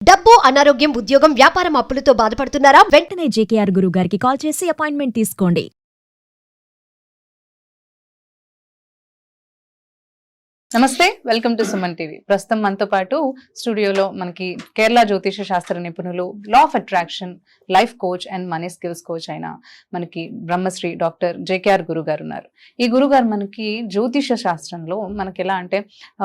డబ్బు, అనారోగ్యం, ఉద్యోగం, వ్యాపారం అప్పులతో బాధపడుతున్నారా? వెంటనే జేకేఆర్ గురువు గారికి కాల్ చేసి అపాయింట్మెంట్ తీసుకోండి. నమస్తే, వెల్కమ్ టు సుమన్ టీవీ. ప్రస్తుతం మనతో పాటు స్టూడియోలో మనకి కేరళ జ్యోతిష శాస్త్ర నిపుణులు, law of attraction, life coach and money skills coach అయిన మనకి బ్రహ్మశ్రీ డాక్టర్ జేకేఆర్ గురువు గారు ఉన్నారు. ఈ గురువు గారు మనకి జ్యోతిష శాస్త్రంలో మనకి ఎలా అంటే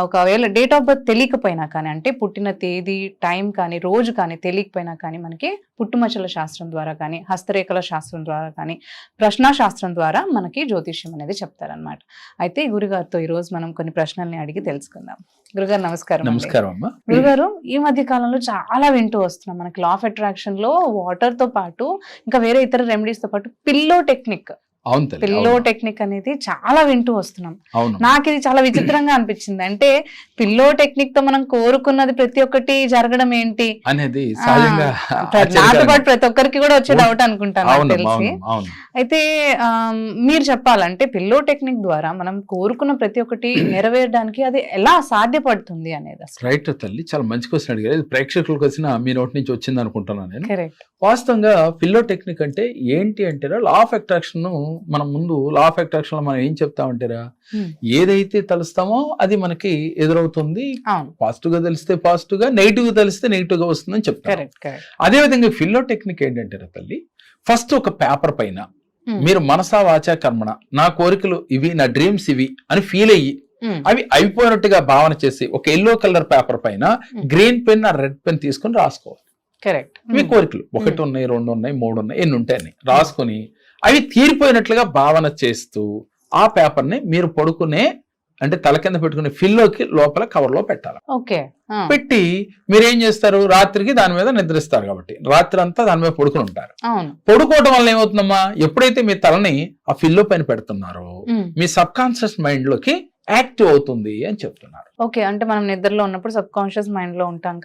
ఒకవేళ డేట్ ఆఫ్ బర్త్ తెలియకపోయినా కానీ, అంటే పుట్టిన తేదీ, టైం కానీ, రోజు కానీ తెలియకపోయినా కానీ మనకి పుట్టుమచ్చల శాస్త్రం ద్వారా కానీ, హస్తరేఖల శాస్త్రం ద్వారా కానీ, ప్రశ్నా శాస్త్రం ద్వారా మనకి జ్యోతిష్యం అనేది చెప్తారనమాట. అయితే ఈ గురుగారితో ఈరోజు మనం కొన్ని ప్రశ్నల్ని అడిగి తెలుసుకుందాం. గురుగారు నమస్కారం. నమస్కారం అమ్మా. గురుగారు, ఈ మధ్య కాలంలో చాలా వింటూ వస్తున్నాం మనకి లా ఆఫ్ అట్రాక్షన్ లో వాటర్ తో పాటు ఇంకా వేరే ఇతర రెమెడీస్ తో పాటు పిల్లో టెక్నిక్ అనేది చాలా వింటూ వస్తున్నాం. నాకు ఇది చాలా విచిత్రంగా అనిపించింది. అంటే పిల్లో టెక్నిక్ తో మనం కోరుకున్నది ప్రతి ఒక్కటి జరగడం ఏంటి అనేది నాతో పాటు ప్రతి ఒక్కరికి కూడా వచ్చే డౌట్ అనుకుంటాను తెలిసి. అయితే మీరు చెప్పాలంటే పిల్లో టెక్నిక్ ద్వారా మనం కోరుకున్న ప్రతి ఒక్కటి నెరవేరడానికి అది ఎలా సాధ్యపడుతుంది అనేది. రైట్ తల్లి, చాలా మంచి క్వశ్చన్ అడిగారు. ప్రేక్షకులకు వచ్చిన మీ నోటి నుంచి వచ్చింది అనుకుంటున్నాను నేను. కరెక్ట్. వాస్తవంగా పిల్లో టెక్నిక్ అంటే ఏంటి అంటారా, లా ఆఫ్ అట్రాక్షన్. మనం ముందు లా ఆఫ్ అట్రాక్షన్ లో మనం ఏం చెప్తామంటారా, ఏదైతే తలుస్తామో అది మనకి ఎదురవుతుంది. పాజిటివ్ గా తెలిస్తే పాజిటివ్ గా, నెగిటివ్ గా తెలిస్తే నెగిటివ్ గా వస్తుందని చెప్తారు. అదే విధంగా పిల్లో టెక్నిక్ ఏంటంటారా తల్లి, ఫస్ట్ ఒక పేపర్ పైన మీరు మనసా వాచా కర్మణ, నా కోరికలు ఇవి, నా డ్రీమ్స్ ఇవి అని ఫీల్ అయ్యి అవి అయిపోయినట్టుగా భావన చేసి ఒక ఎల్లో కలర్ పేపర్ పైన గ్రీన్ పెన్ ఆ రెడ్ పెన్ తీసుకుని రాసుకోవాలి. కరెక్ట్. మీ కోరికలు 1 ఉన్నాయి, 2 ఉన్నాయి, 3 ఉన్నాయి, ఎన్ని ఉంటాయని రాసుకుని అవి తీరిపోయినట్లుగా భావన చేస్తూ ఆ పేపర్ ని మీరు పడుకునే అంటే తల కింద పెట్టుకునే ఫిల్లోకి లోపల కవర్ లో పెట్టాలి. పెట్టి మీరేం చేస్తారు, రాత్రికి దాని మీద నిద్రిస్తారు కాబట్టి రాత్రి అంతా దాని మీద పడుకుని ఉంటారు. పడుకోవడం వల్ల ఏమవుతుందమ్మా, ఎప్పుడైతే మీ తలని ఆ ఫిల్లో పైన పెడుతున్నారో మీ సబ్ కాన్షియస్ మైండ్ లోకి యాక్టివ్ అవుతుంది అని చెప్తున్నారు. ఓకే, అంటే మనం నిద్రలో ఉన్నప్పుడు సబ్ కాన్షియస్ మైండ్ లో ఉంటాం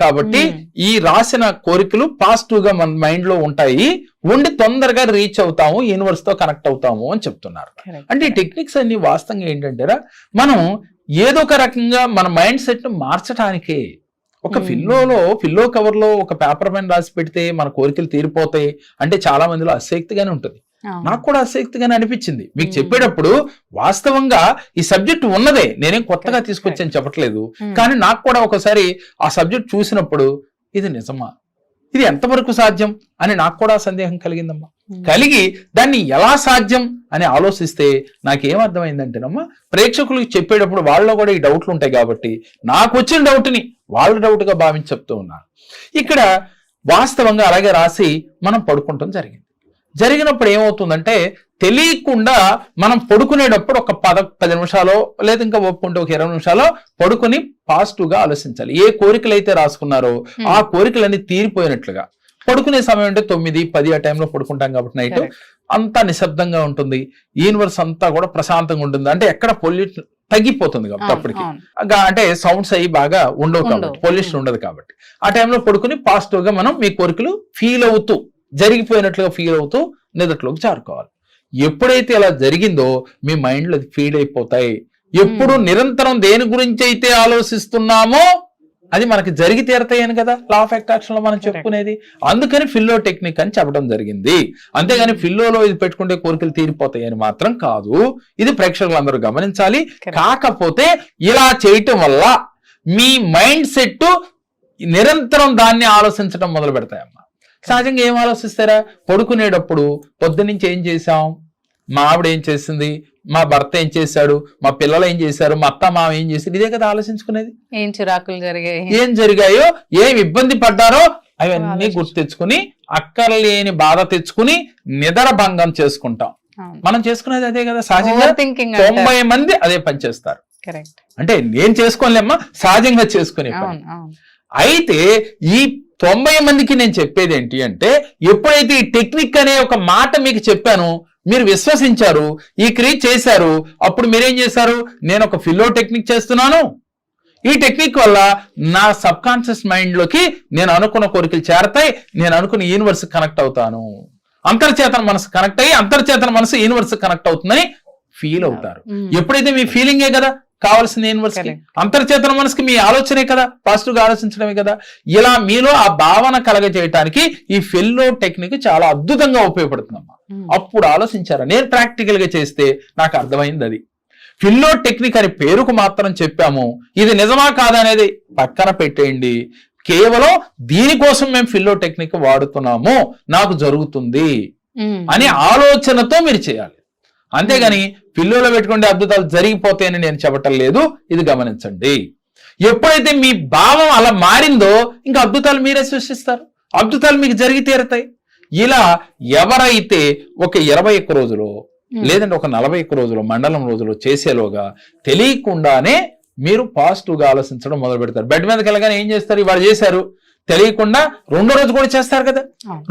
కాబట్టి ఈ రాసిన కోరికలు పాజిటివ్ గా మన మైండ్ లో ఉంటాయి, ఉండి తొందరగా రీచ్ అవుతాము, యూనివర్స్ తో కనెక్ట్ అవుతాము అని చెప్తున్నారు. అంటే ఈ టెక్నిక్స్ అన్ని వాస్తవంగా ఏంటంటే మనం ఏదో ఒక రకంగా మన మైండ్ సెట్ ను మార్చడానికే. ఒక ఫిల్లో కవర్ లో ఒక పేపర్ పైన రాసి పెడితే మన కోరికలు తీరిపోతాయి అంటే చాలా మందిలో అశక్తిగానే ఉంటుంది. నాకు కూడా ఆసక్తిగానే అనిపించింది మీకు చెప్పేటప్పుడు. వాస్తవంగా ఈ సబ్జెక్ట్ ఉన్నదే, నేనేం కొత్తగా తీసుకొచ్చాను చెప్పట్లేదు, కానీ నాకు కూడా ఒకసారి ఆ సబ్జెక్ట్ చూసినప్పుడు ఇది నిజమా, ఇది ఎంతవరకు సాధ్యం అని నాకు కూడా సందేహం కలిగిందమ్మా. కలిగి దాన్ని ఎలా సాధ్యం అని ఆలోచిస్తే నాకేమర్థమైందంటేనమ్మా, ప్రేక్షకులకు చెప్పేటప్పుడు వాళ్ళలో కూడా ఈ డౌట్లు ఉంటాయి కాబట్టి నాకు వచ్చిన డౌట్ని వాళ్ళ డౌట్ గా భావించి చెప్తూ ఉన్నాను. ఇక్కడ వాస్తవంగా అలాగే రాసి మనం పడుకుంటాం జరిగినప్పుడు ఏమవుతుందంటే తెలియకుండా మనం పడుకునేటప్పుడు ఒక 10 నిమిషాలు లేదా ఇంకా ఒప్పుకుంటే ఒక 20 నిమిషాలు పడుకుని పాజిటివ్ గా ఆలోచించాలి. ఏ కోరికలు అయితే రాసుకున్నారో ఆ కోరికలన్నీ తీరిపోయినట్లుగా. పడుకునే సమయం అంటే 9-10 ఆ టైంలో పడుకుంటాం కాబట్టి నైట్ అంతా నిశ్శబ్దంగా ఉంటుంది, యూనివర్స్ అంతా కూడా ప్రశాంతంగా ఉంటుంది. అంటే ఎక్కడ పొల్యూషన్ తగ్గిపోతుంది కాబట్టి అప్పటికి, అంటే సౌండ్స్ అయ్యి బాగా ఉండవు కాబట్టి, పొల్యూషన్ ఉండదు కాబట్టి ఆ టైంలో పడుకుని పాజిటివ్ గా మనం మీ కోరికలు ఫీల్ అవుతూ జరిగిపోయినట్లుగా ఫీల్ అవుతూ నిద్రలోకి చేరుకోవాలి. ఎప్పుడైతే అలా జరిగిందో మీ మైండ్ లో ఫీడ్ అయిపోతాయి. ఎప్పుడు నిరంతరం దేని గురించి అయితే ఆలోచిస్తున్నామో అది మనకి జరిగి తీరతాయని కదా లా ఆఫ్ అట్రాక్షన్ లో మనం చెప్పుకునేది. అందుకని ఫిల్లో టెక్నిక్ అని చెప్పడం జరిగింది. అంతేగాని ఫిల్లోలో ఇది పెట్టుకుంటే కోరికలు తీరిపోతాయి అని మాత్రం కాదు. ఇది ప్రేక్షకులందరూ గమనించాలి. కాకపోతే ఇలా చేయటం వల్ల మీ మైండ్ సెట్ నిరంతరం దాన్ని ఆలోచించడం మొదలు పెడతాయమ్మా. సహజంగా ఏం ఆలోచిస్తారా, పడుకునేటప్పుడు పొద్దున్నుంచి ఏం చేశాం, మా ఆవిడ ఏం చేసింది, మా భర్త ఏం చేశాడు, మా పిల్లలు ఏం చేశారు, మా అత్త మామ ఏం చేశారు, ఇదే కదా ఆలోచించుకునేది. ఏం చిరాకులు జరిగాయి, ఏం జరిగాయో, ఏం ఇబ్బంది పడ్డారో అవన్నీ గుర్తు తెచ్చుకుని అక్కర్లేని బాధ తెచ్చుకుని నిద్ర భంగం చేసుకుంటాం. మనం చేసుకునేది అదే కదా సహజంగా. 90 మంది అదే పని చేస్తారు. అంటే నేను చేసుకోలేమ్మా, సహజంగా చేసుకునే పని. అయితే ఈ 90 మందికి నేను చెప్పేది ఏంటి అంటే, ఎప్పుడైతే ఈ టెక్నిక్ అనే ఒక మాట మీకు చెప్పాను, మీరు విశ్వసించారు, ఈ క్రియ చేశారు, అప్పుడు మీరేం చేశారు, నేను ఒక ఫిల్లో టెక్నిక్ చేస్తున్నాను, ఈ టెక్నిక్ వల్ల నా సబ్ కాన్షియస్ మైండ్ లోకి నేను అనుకున్న కోరికలు చేరతాయి, నేను అనుకున్న యూనివర్స్ కనెక్ట్ అవుతాను, అంతర్చేతన మనసు కనెక్ట్ అయ్యి అంతర్చేతన మనసు యూనివర్స్ కనెక్ట్ అవుతుందని ఫీల్ అవుతారు. ఎప్పుడైతే మీ ఫీలింగే కదా కావాల్సిన యూనివర్స్ కి. Correct. అంతర్చేతన మనసుకి మీ ఆలోచనే కదా, పాజిటివ్ గా ఆలోచించడమే కదా. ఇలా మీలో ఆ భావన కలగజేయటానికి ఈ ఫెల్లో టెక్నిక్ చాలా అద్భుతంగా ఉపయోగపడుతుందమ్మా. అప్పుడు ఆలోచించారా, నేను ప్రాక్టికల్ గా చేస్తే నాకు అర్థమైంది అది. ఫిల్లో టెక్నిక్ అని పేరుకు మాత్రం చెప్పాము, ఇది నిజమా కాదా అనేది పక్కన పెట్టేయండి. కేవలం దీనికోసం మేము ఫిల్లో టెక్నిక్ వాడుతున్నాము, నాకు జరుగుతుంది అనే ఆలోచనతో మీరు చేయాలి. అంతేగాని పిల్లోలో పెట్టుకుంటే అద్భుతాలు జరిగిపోతాయని నేను చెప్పటం లేదు, ఇది గమనించండి. ఎప్పుడైతే మీ భావం అలా మారిందో ఇంకా అద్భుతాలు మీరే సృష్టిస్తారు, అద్భుతాలు మీకు జరిగి తీరుతాయి. ఇలా ఎవరైతే ఒక 21 రోజులు లేదంటే ఒక 41 రోజులు మండలం రోజులు చేసేలోగా తెలియకుండానే మీరు పాజిటివ్ గా ఆలోచించడం మొదలు పెడతారు. బెడ్ మీదకి వెళ్ళగానే ఏం చేస్తారు, ఇవాళ చేశారు తెలియకుండా రెండో రోజు కూడా చేస్తారు కదా,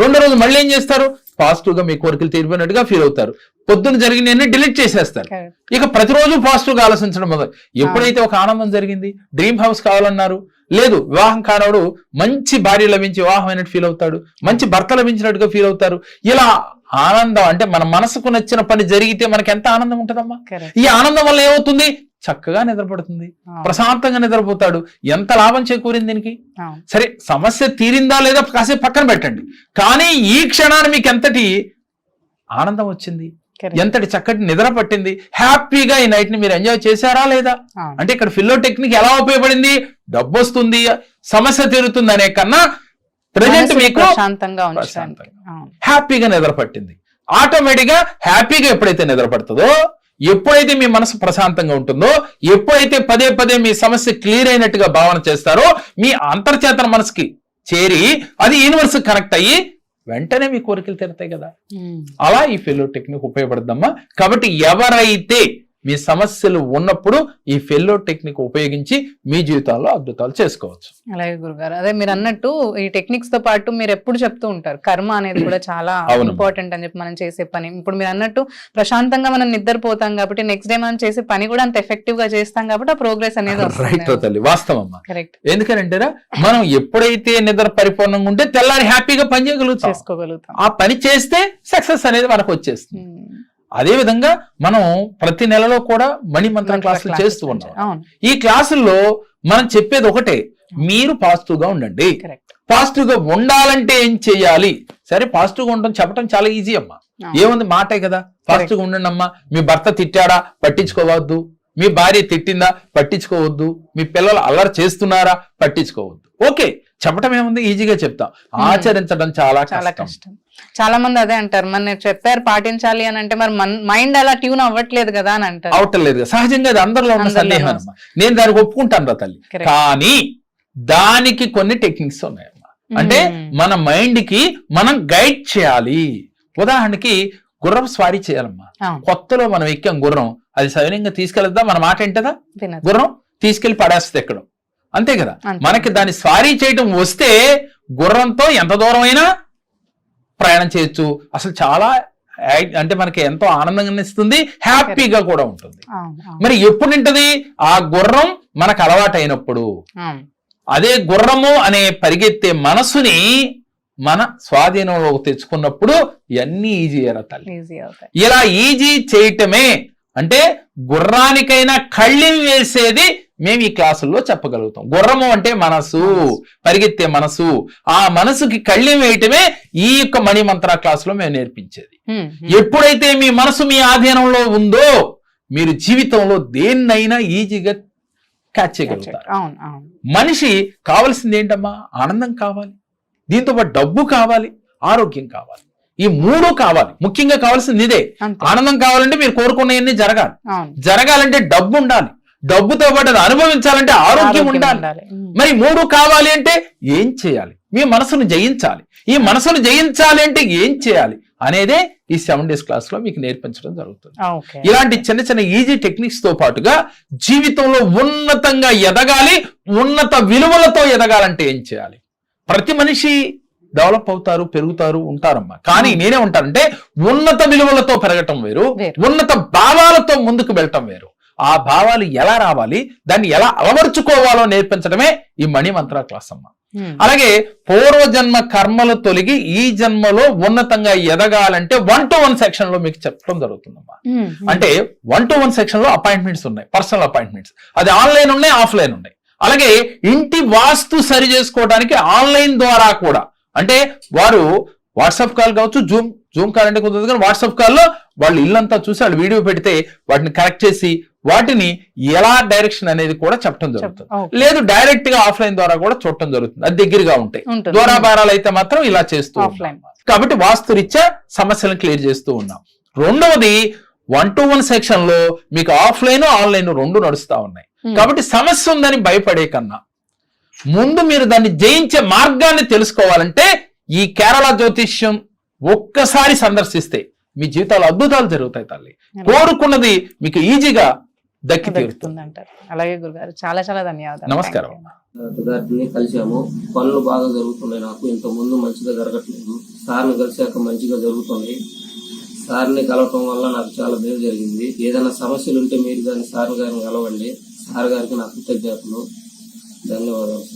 రెండో రోజు మళ్ళీ ఏం చేస్తారు, పాజిటివ్ గా మీ కోరికలు తీరిపోయినట్టుగా ఫీల్ అవుతారు. పొద్దున్న జరిగిన డిలీట్ చేసేస్తారు. ఇక ప్రతిరోజు పాజిటివ్ గా ఆలోచించడం మొదలు. ఎప్పుడైతే ఒక ఆనందం జరిగింది, డ్రీమ్ హౌస్ కావాలన్నారు, లేదు వివాహం కానవాడు మంచి భార్య లభించి వివాహం అయినట్టు ఫీల్ అవుతాడు, మంచి భర్త లభించినట్టుగా ఫీల్ అవుతారు. ఇలా ఆనందం అంటే మన మనసుకు నచ్చిన పని జరిగితే మనకి ఎంత ఆనందం ఉంటుందమ్మా. ఈ ఆనందం వల్ల ఏమవుతుంది, చక్కగా నిద్రపడుతుంది, ప్రశాంతంగా నిద్రపోతాడు. ఎంత లాభం చేకూరింది దీనికి. సరే సమస్య తీరిందా లేదా కాసేపు పక్కన పెట్టండి, కానీ ఈ క్షణాన్ని మీకు ఎంతటి ఆనందం వచ్చింది, ఎంతటి చక్కటి నిద్ర పట్టింది, హ్యాపీగా ఈ నైట్ ని మీరు ఎంజాయ్ చేశారా లేదా. అంటే ఇక్కడ ఫిల్లో టెక్నిక్ ఎలా ఉపయోగపడింది, డబ్బు వస్తుంది, సమస్య తీరుతుంది అనే కన్నా ప్రజెంట్ మీకు హ్యాపీగా నిద్ర పట్టింది. ఆటోమేటిక్ గా హ్యాపీగా ఎప్పుడైతే నిద్ర పడుతుందో, ఎప్పుడైతే మీ మనసు ప్రశాంతంగా ఉంటుందో, ఎప్పుడైతే పదే పదే మీ సమస్య క్లియర్ అయినట్టుగా భావన చేస్తారో, మీ అంతర్చేతన మనసుకి చేరి అది యూనివర్స్ కనెక్ట్ అయ్యి వెంటనే మీ కోరికలు తీరుతాయి కదా. అలా ఈ ఫెల్లో టెక్నిక్ ఉపయోగపడుతుందమ్మా. కాబట్టి ఎవరైతే మీ సమస్యలు ఉన్నప్పుడు ఈ ఫెల్లో టెక్నిక్ ఉపయోగించి మీ జీవితాల్లో అద్భుతాలు చేసుకోవచ్చు. అలాగే గురుగారు, అదే మీరు అన్నట్టు ఈ టెక్నిక్స్ తో పాటు మీరు ఎప్పుడు చెప్తూ ఉంటారు కర్మ అనేది కూడా చాలా ఇంపార్టెంట్ అని చెప్పి, మనం చేసే పని ఇప్పుడు మీరు అన్నట్టు ప్రశాంతంగా మనం నిద్రపోతాం కాబట్టి నెక్స్ట్ డే మనం చేసే పని కూడా అంత ఎఫెక్టివ్ గా చేస్తాం కాబట్టి ఆ ప్రోగ్రెస్ అనేది వస్తుంది. వాస్తవమ్మా. కరెక్ట్. ఎందుకనంటారా, మనం ఎప్పుడైతే నిద్ర పరిపూర్ణంగా ఉంటే తెల్లారి హ్యాపీగా పని చేసుకోగలుగుతాం, ఆ పని చేస్తే సక్సెస్ అనేది మనకు వచ్చేస్తుంది. అదే విధంగా మనం ప్రతి నెలలో కూడా మణిమంత్రం క్లాసులు చేస్తూ ఉన్నాం. ఈ క్లాసుల్లో మనం చెప్పేది ఒకటే, మీరు పాజిటివ్ గా ఉండండి. పాజిటివ్ గా ఉండాలంటే ఏం చెయ్యాలి, సరే పాజిటివ్ గా ఉండడం చెప్పడం చాలా ఈజీ అమ్మా, ఏముంది మాటే కదా. పాజిటివ్ గా ఉండండి అమ్మా, మీ భర్త తిట్టాడా పట్టించుకోవద్దు, మీ భార్య తిట్టిందా పట్టించుకోవద్దు, మీ పిల్లలు అల్లరి చేస్తున్నారా పట్టించుకోవద్దు. ఓకే, చెప్పడం ఏముంది, ఈజీగా చెప్తాం, ఆచరించడం చాలా కష్టం. చాలా మంది అదే అంటారు, మన చెప్పారు పాటించాలి అని అంటే మరి మైండ్ అలా ట్యూన్ అవ్వట్లేదు కదా అని అంటారు. అవట్లేదు, సహజంగా అది అందరిలో ఉన్న సందేహం అమ్మా, నేను దానికి ఒప్పుకుంటాను రా తల్లి. కానీ దానికి కొన్ని టెక్నిక్స్ ఉన్నాయమ్మా. అంటే మన మైండ్ కి మనం గైడ్ చేయాలి. ఉదాహరణకి గుర్రం స్వారీ చేయాలమ్మా. కొత్తలో మనం ఎక్కాం గుర్రం, అది సవినంగా తీసుకెళ్దా, మన మాట ఏంటదా, గుర్రం తీసుకెళ్లి పడేస్తుంది ఎక్కడం, అంతే కదా. మనకి దాన్ని స్వారీ చేయటం వస్తే గుర్రంతో ఎంత దూరం అయినా ప్రయాణం చేయొచ్చు. అసలు చాలా అంటే మనకి ఎంతో ఆనందంగా ఇస్తుంది, హ్యాపీగా కూడా ఉంటుంది. మరి ఎప్పుడు ఉంటది, ఆ గుర్రం మనకు అలవాటు అయినప్పుడు. అదే గుర్రము అనే పరిగెత్తే మనసుని మన స్వాధీనంలోకి తెచ్చుకున్నప్పుడు ఇవన్నీ ఈజీ అయ్యారా తల్లి. ఇలా ఈజీ చేయటమే అంటే గుర్రానికైనా కళ్ళెం వేసేది మేము ఈ క్లాసుల్లో చెప్పగలుగుతాం. గుర్రము అంటే మనసు, పరిగెత్తే మనసు, ఆ మనసుకి కళ్ళెం వేయటమే ఈ యొక్క మణిమంత్ర క్లాసులో మేము నేర్పించేది. ఎప్పుడైతే మీ మనసు మీ ఆధీనంలో ఉందో మీరు జీవితంలో దేన్నైనా ఈజీగా క్యాచ్ చేయగలుగుతారు. మనిషి కావాల్సింది ఏంటమ్మా, ఆనందం కావాలి, దీంతో పాటు డబ్బు కావాలి, ఆరోగ్యం కావాలి, ఈ మూడు కావాలి. ముఖ్యంగా కావాల్సింది ఇదే. ఆనందం కావాలంటే మీరు కోరుకున్నవన్నీ జరగాలి, జరగాలంటే డబ్బు ఉండాలి, డబ్బుతో పాటు అది అనుభవించాలంటే ఆరోగ్యం ఉండాలి. మరి మూడు కావాలి అంటే ఏం చేయాలి, మీ మనసును జయించాలి. ఈ మనసును జయించాలి అంటే ఏం చేయాలి అనేదే ఈ 7 days క్లాస్ లో మీకు నేర్పించడం జరుగుతుంది. ఇలాంటి చిన్న చిన్న ఈజీ టెక్నిక్స్ తో పాటుగా జీవితంలో ఉన్నతంగా ఎదగాలి, ఉన్నత విలువలతో ఎదగాలంటే ఏం చేయాలి. ప్రతి మనిషి డెవలప్ అవుతారు, పెరుగుతారు, ఉంటారమ్మా. కానీ నేనే ఉంటానంటే ఉన్నత విలువలతో పెరగటం వేరు, ఉన్నత భావాలతో ముందుకు వెళ్ళటం వేరు. ఆ భావాలు ఎలా రావాలి, దాన్ని ఎలా అలవర్చుకోవాలో నేర్పించడమే ఈ మణిమంత్ర క్లాస్ అమ్మ. అలాగే పూర్వజన్మ కర్మలు తొలగి ఈ జన్మలో ఉన్నతంగా ఎదగాలంటే 1-to-1 సెక్షన్ లో మీకు చెప్పడం జరుగుతుందమ్మా. అంటే 1-to-1 సెక్షన్ లో అపాయింట్మెంట్స్ ఉన్నాయి, పర్సనల్ అపాయింట్మెంట్స్. అది ఆన్లైన్ ఉన్నాయి, ఆఫ్లైన్ ఉన్నాయి. అలాగే ఇంటి వాస్తు సరి చేసుకోవడానికి ఆన్లైన్ ద్వారా కూడా, అంటే వారు వాట్సాప్ కాల్ కావచ్చు, జూమ్ కాల్ అంటే కుదరదు కానీ వాట్సాప్ కాల్లో వాళ్ళు ఇల్లంతా చూసి వాళ్ళు వీడియో పెడితే వాటిని కరెక్ట్ చేసి వాటిని ఎలా డైరెక్షన్ అనేది కూడా చెప్పడం జరుగుతుంది. లేదు డైరెక్ట్ గా ఆఫ్లైన్ ద్వారా కూడా చూడటం జరుగుతుంది, అది దగ్గరగా ఉంటాయి. దూరాభారాలు అయితే మాత్రం ఇలా చేస్తూ ఉంటాం. కాబట్టి వాస్తురీత్యా సమస్యలను క్లియర్ చేస్తూ ఉన్నాం. రెండవది 1-to-1 సెక్షన్ లో మీకు ఆఫ్లైన్ ఆన్లైన్ రెండు నడుస్తా ఉన్నాయి. కాబట్టి సమస్య ఉందని భయపడే కన్నా ముందు మీరు దాన్ని జయించే మార్గాన్ని తెలుసుకోవాలంటే ఈ కేరళ జ్యోతిష్యం ఒక్కసారి సందర్శిస్తే మీ జీవితాలు అద్భుతాలు జరుగుతాయి తల్లి. కోరుకున్నది మీకు ఈజీగా దక్కి తీరుతుంది అంటారు. అలాగే గురుగారు, చాలా చాలా ధన్యవాదాలు. నమస్కారం. గారిని కలిసాము, పనులు బాగా జరుగుతున్నాయి. నాకు ఇంత ముందు మంచిగా జరగట్లేదు, సార్ని కలిసాక మంచిగా జరుగుతుంది. సార్ని కలవటం వల్ల నాకు చాలా మేలు జరిగింది. ఏదైనా సమస్యలు ఉంటే మీరు కానీ సార్ గారిని కలవండి. సార్ గారికి నా కృతజ్ఞతలు, ధన్యవాదాలు.